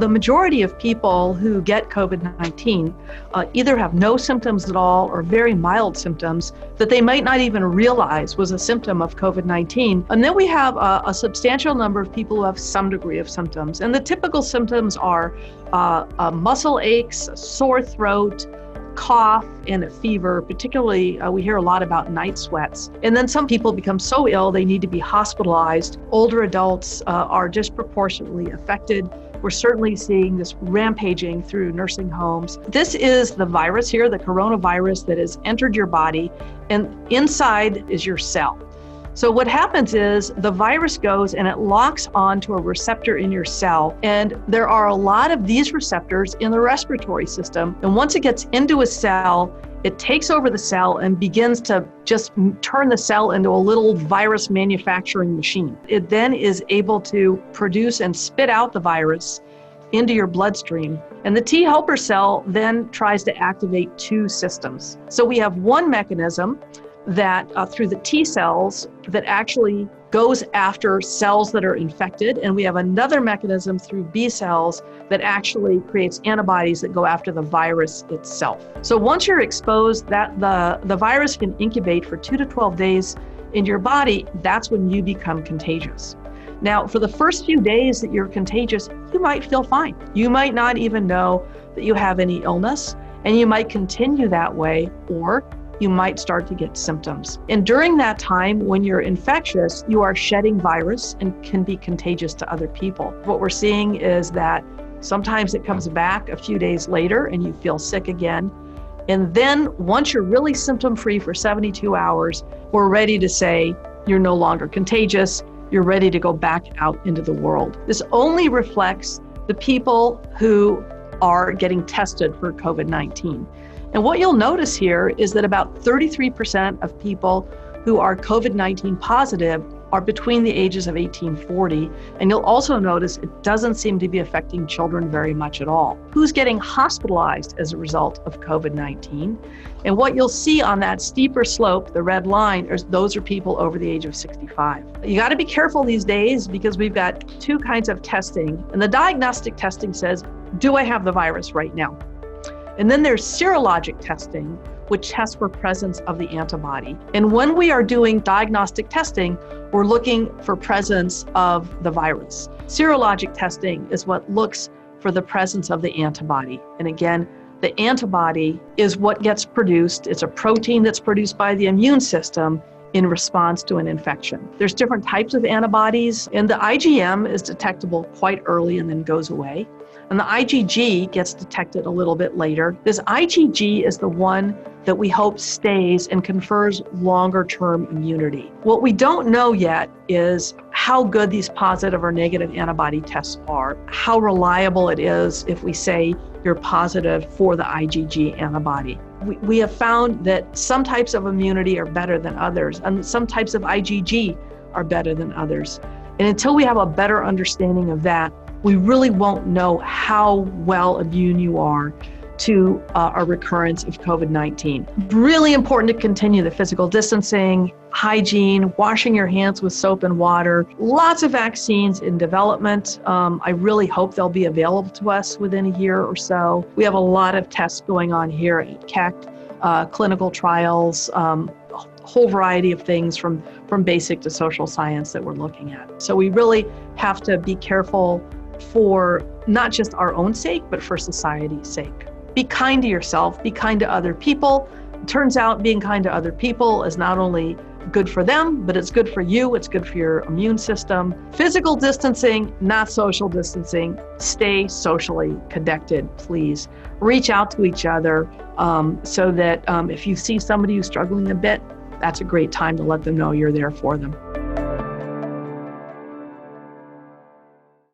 The majority of people who get COVID-19 either have no symptoms at all or very mild symptoms that they might not even realize was a symptom of COVID-19. And then we have a substantial number of people who have some degree of symptoms. And the typical symptoms are muscle aches, sore throat, cough, and a fever. Particularly, we hear a lot about night sweats. And then some people become so ill they need to be hospitalized. Older adults are disproportionately affected. We're certainly seeing this rampaging through nursing homes. This is the virus here, the coronavirus that has entered your body, and inside is your cell. So what happens is the virus goes and it locks onto a receptor in your cell. And there are a lot of these receptors in the respiratory system. And once it gets into a cell, it takes over the cell and begins to just turn the cell into a little virus manufacturing machine. It then is able to produce and spit out the virus into your bloodstream. And the T helper cell then tries to activate two systems. So we have one mechanism that through the T cells that actually goes after cells that are infected. And we have another mechanism through B cells that actually creates antibodies that go after the virus itself. So once you're exposed, that the virus can incubate for 2 to 12 days in your body. That's when you become contagious. Now, for the first few days that you're contagious, you might feel fine. You might not even know that you have any illness, and you might continue that way, or you might start to get symptoms. And during that time, when you're infectious, you are shedding virus and can be contagious to other people. What we're seeing is that sometimes it comes back a few days later and you feel sick again. And then once you're really symptom-free for 72 hours, we're ready to say you're no longer contagious. You're ready to go back out into the world. This only reflects the people who are getting tested for COVID-19. And what you'll notice here is that about 33% of people who are COVID-19 positive are between the ages of 18 and 40. And you'll also notice it doesn't seem to be affecting children very much at all. Who's getting hospitalized as a result of COVID-19? And what you'll see on that steeper slope, the red line, those are people over the age of 65. You got to be careful these days because we've got two kinds of testing. And the diagnostic testing says, do I have the virus right now? And then there's serologic testing, which tests for presence of the antibody. And when we are doing diagnostic testing, we're looking for presence of the virus. Serologic testing is what looks for the presence of the antibody. And again, the antibody is what gets produced. It's a protein that's produced by the immune system in response to an infection. There's different types of antibodies, and the IgM is detectable quite early and then goes away. And the IgG gets detected a little bit later. This IgG is the one that we hope stays and confers longer-term immunity. What we don't know yet is how good these positive or negative antibody tests are, how reliable it is if we say you're positive for the IgG antibody. We have found that some types of immunity are better than others, and some types of IgG are better than others. And until we have a better understanding of that, we really won't know how well immune you are to a recurrence of COVID-19. Really important to continue the physical distancing, hygiene, washing your hands with soap and water. Lots of vaccines in development. I really hope they'll be available to us within a year or so. We have a lot of tests going on here at Keck, clinical trials, a whole variety of things from basic to social science that we're looking at. So we really have to be careful for not just our own sake, but for society's sake. Be kind to yourself, be kind to other people. It turns out being kind to other people is not only good for them, but it's good for you, it's good for your immune system. Physical distancing, not social distancing. Stay socially connected, please. Reach out to each other so that if you see somebody who's struggling a bit, that's a great time to let them know you're there for them.